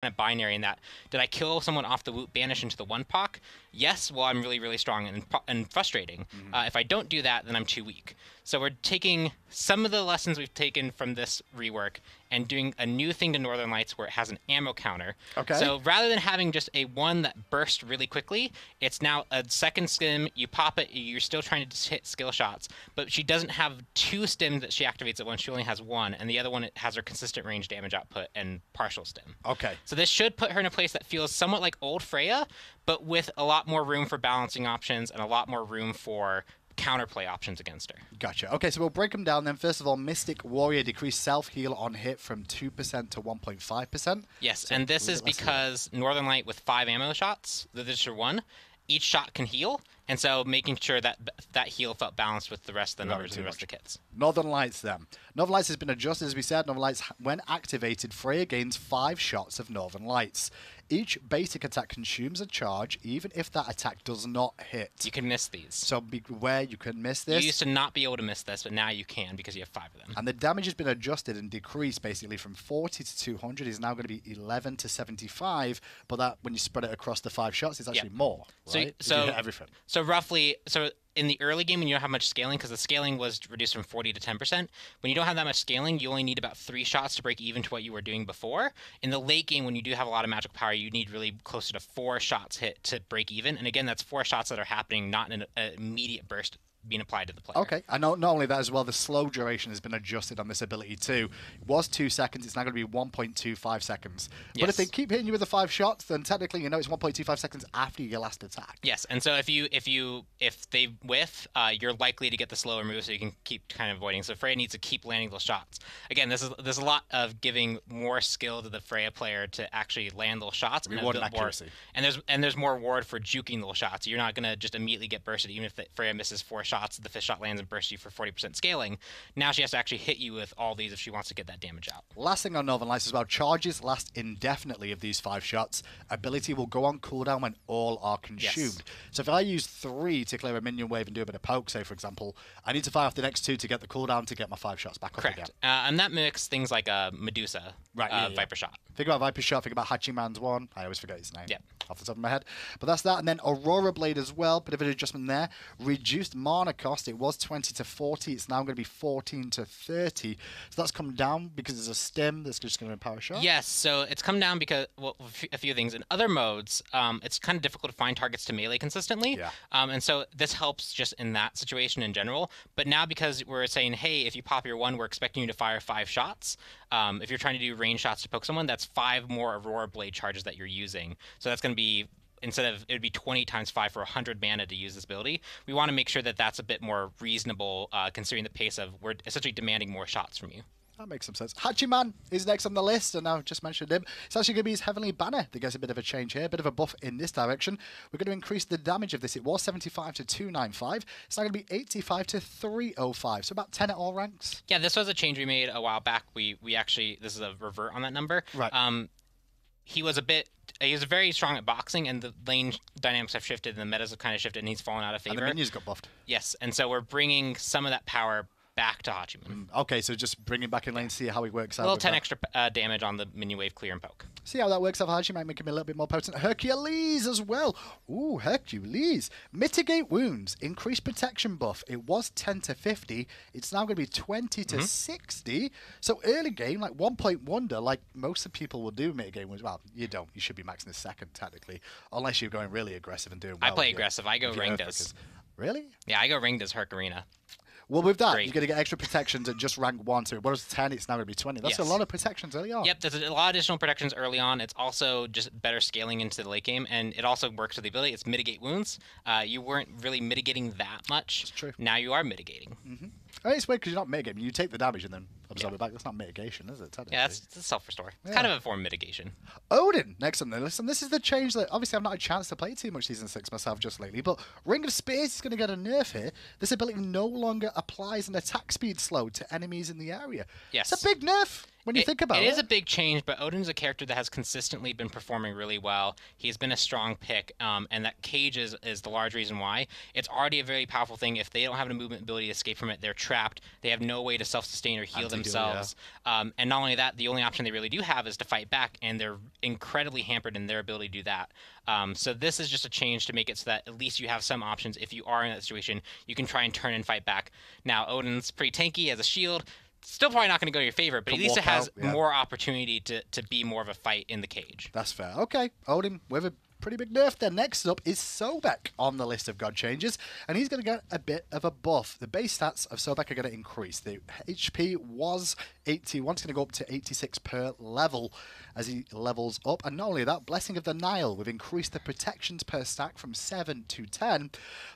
of binary in that. Did I kill someone off the Woot Banish into the 1-pock? Yes, well, I'm really, really strong and frustrating. If I don't do that, then I'm too weak. So we're taking some of the lessons we've taken from this rework and doing a new thing to Northern Lights where it has an ammo counter. Okay. So rather than having just a one that bursts really quickly, it's now a second stim. You pop it, you're still trying to hit skill shots, but she doesn't have two stims that she activates at once. She only has one, and the other one has her consistent range damage output and partial stim. Okay. So this should put her in a place that feels somewhat like old Freya, but with a lot more room for balancing options and a lot more room for counterplay options against her. Gotcha. Okay, so we'll break them down then. First of all, Mystic Warrior decreased self-heal on hit from 2% to 1.5%. Yes, so and this is because Northern Light with 5 ammo shots, the Disher 1, each shot can heal, and so making sure that that heal felt balanced with the rest of the numbers and the rest of the kits. Northern Lights then. Northern Lights has been adjusted, as we said. Northern Lights, when activated, Freya gains 5 shots of Northern Lights. Each basic attack consumes a charge, even if that attack does not hit. You can miss these. So beware, you can miss this. You used to not be able to miss this, but now you can because you have 5 of them. And the damage has been adjusted and decreased basically from 40 to 200 is now going to be 11 to 75, but that when you spread it across the 5 shots, it's actually more, right? So you hit everything. So roughly, in the early game when you don't have much scaling, because the scaling was reduced from 40 to 10%, when you don't have that much scaling, you only need about 3 shots to break even to what you were doing before. In the late game, when you do have a lot of magical power, you need really closer to 4 shots hit to break even. And again, that's 4 shots that are happening, not in an immediate burst being applied to the player. Okay, and not only that as well, the slow duration has been adjusted on this ability too. It was 2 seconds, it's now going to be 1.25 seconds. Yes. But if they keep hitting you with the 5 shots, then technically you know it's 1.25 seconds after your last attack. Yes, and so if they whiff, you're likely to get the slower move, so you can keep kind of avoiding. So Freya needs to keep landing those shots. Again, there's a lot of giving more skill to the Freya player to actually land those shots. Reward and accuracy. And there's more reward for juking those shots. You're not gonna just immediately get bursted, even if Freya misses 4 shots. The 5th shot lands and bursts you for 40% scaling. Now she has to actually hit you with all these if she wants to get that damage out. Last thing on Northern Lights is about charges last indefinitely of these 5 shots. Ability will go on cooldown when all are consumed. Yes. So if I use 3 to clear a minion wave and do a bit of poke, say for example, I need to fire off the next 2 to get the cooldown to get my 5 shots back up again. Correct. And that mimics things like Medusa, Viper Shot. Think about Viper Shot, think about Hachiman's one. I always forget his name off the top of my head. But that's that. And then Aurora Blade as well. Bit of an adjustment there. Reduced mana cost. It was 20 to 40. It's now going to be 14 to 30. So that's come down because there's a stim that's just going to empower shot. Yes, so it's come down because, well, a few things. In other modes, it's kind of difficult to find targets to melee consistently. Yeah. And so this helps just in that situation in general. But now because we're saying, hey, if you pop your 1, we're expecting you to fire 5 shots. If you're trying to do range shots to poke someone, that's 5 more Aurora Blade charges that you're using. So that's going to be, instead of, it would be 20 times 5 for 100 mana to use this ability. We want to make sure that that's a bit more reasonable, considering the pace of, we're essentially demanding more shots from you. That makes some sense. Hachiman is next on the list, and I've just mentioned him. It's actually going to be his Heavenly Banner that gets a bit of a change here, a bit of a buff in this direction. We're going to increase the damage of this. It was 75 to 295. It's now going to be 85 to 305, so about 10 at all ranks. Yeah, this was a change we made a while back. We actually, this is a revert on that number. Right. He was very strong at boxing, and the lane dynamics have shifted, and the metas have kind of shifted, and he's fallen out of favor. And the minions got buffed. Yes, and so we're bringing some of that power back to Hachiman. Okay, so just bring him back in lane, see how he works out. A little 10 extra damage on the minion wave clear and poke. See how that works out. Hachi might make him a little bit more potent. Hercules as well. Ooh, Hercules. Mitigate wounds. Increase protection buff. It was 10 to 50. It's now going to be 20 to 60. So early game, like 1 point wonder, like most of the people will do mitigate wounds. Well, you don't. You should be maxing the second, technically. Unless you're going really aggressive and doing well. I play aggressive. I go ring does. Really? Yeah, I go ring does Herc Arena. Well, with that, you're going to get extra protections at just rank 1. So what was 10? It's now going to be 20. That's a lot of protections early on. Yep, there's a lot of additional protections early on. It's also just better scaling into the late game, and it also works with the ability. It's mitigate wounds. You weren't really mitigating that much. That's true. Now you are mitigating. I mean, it's weird because you're not mitigating. You take the damage and then absorb it back. That's not mitigation, is it? Yeah, it's a self-restore. It's kind of a form of mitigation. Odin, next on the list. And this is the change that, obviously, I've not had a chance to play too much Season 6 myself just lately, but Ring of Spears is going to get a nerf here. This ability no longer applies an attack speed slow to enemies in the area. Yes. It's a big nerf. when you think about it. It is a big change, but Odin's a character that has consistently been performing really well. He's been a strong pick, and that cage is the large reason why. It's already a very powerful thing. If they don't have a movement ability to escape from it, they're trapped. They have no way to self-sustain or heal themselves. Yeah. And not only that, the only option they really do have is to fight back, and they're incredibly hampered in their ability to do that. So this is just a change to make it so that at least you have some options. If you are in that situation, you can try and turn and fight back. Now, Odin's pretty tanky as a shield. Still probably not going to go to your favor, but at least it has more opportunity to be more of a fight in the cage. That's fair. Okay, Odin with a pretty big nerf there. Next up is Sobek on the list of god changes, and he's going to get a bit of a buff. The base stats of Sobek are going to increase. The HP was 81, it's going to go up to 86 per level as he levels up. And not only that, Blessing of the Nile, we've increased the protections per stack from 7 to 10.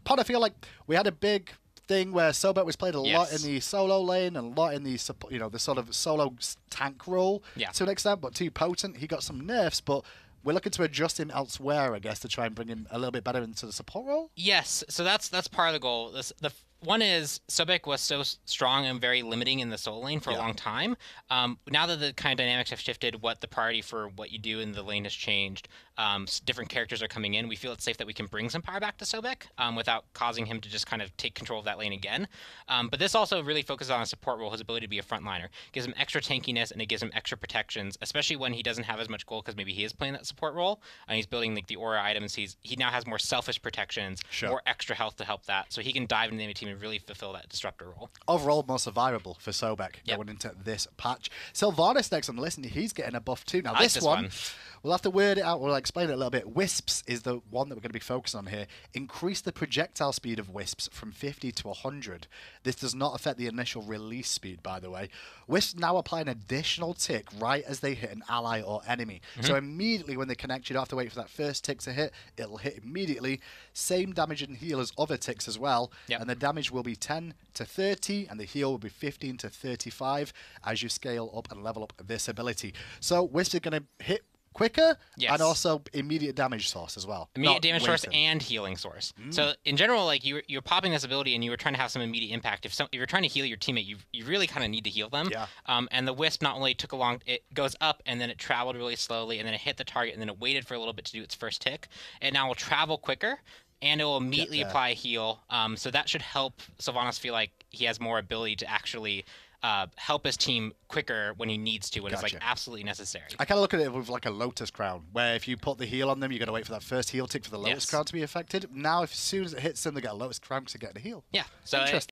Pod, I feel like we had a big thing where Sobek was played a lot in the solo lane and a lot in the the sort of solo tank role to an extent, but too potent. He got some nerfs, but we're looking to adjust him elsewhere, I guess, to try and bring him a little bit better into the support role. Yes, so that's part of the goal. The one is Sobek was so strong and very limiting in the solo lane for a long time. Now that the kind of dynamics have shifted, what the priority for what you do in the lane has changed, different characters are coming in. We feel it's safe that we can bring some power back to Sobek without causing him to just kind of take control of that lane again. But this also really focuses on a support role, his ability to be a frontliner. It gives him extra tankiness and it gives him extra protections, especially when he doesn't have as much gold because maybe he is playing that support role and he's building like the aura items. He now has more selfish protections, more extra health to help that, so he can dive into the enemy team and really fulfill that disruptor role. Overall, more survivable for Sobek going into this patch. Sylvanas next on the list, and he's getting a buff too. Now this one, we'll have to word it out. We'll explain it a little bit. Wisps is the one that we're going to be focusing on here. Increase the projectile speed of Wisps from 50 to 100. This does not affect the initial release speed, by the way. Wisps now apply an additional tick right as they hit an ally or enemy. So immediately when they connect, you don't have to wait for that first tick to hit. It'll hit immediately. Same damage and heal as other ticks as well. And the damage will be 10 to 30, and the heal will be 15 to 35 as you scale up and level up this ability. So Wisps are going to hit quicker and also immediate damage source as well. Immediate damage source and healing source. So in general, like you're popping this ability and you were trying to have some immediate impact. If you're trying to heal your teammate, you really kind of need to heal them. And the Wisp not only took a long, it goes up and then it traveled really slowly and then it hit the target and then it waited for a little bit to do its first tick. And now will travel quicker and it will immediately apply a heal. So that should help Sylvanas feel like he has more ability to actually help his team quicker when he needs to, when it's like absolutely necessary. I kind of look at it with like a Lotus Crown, where if you put the heal on them, you're going to wait for that first heal tick for the Lotus Crown to be affected. Now, as soon as it hits them, they get a Lotus Crown to get the heal. Yeah, so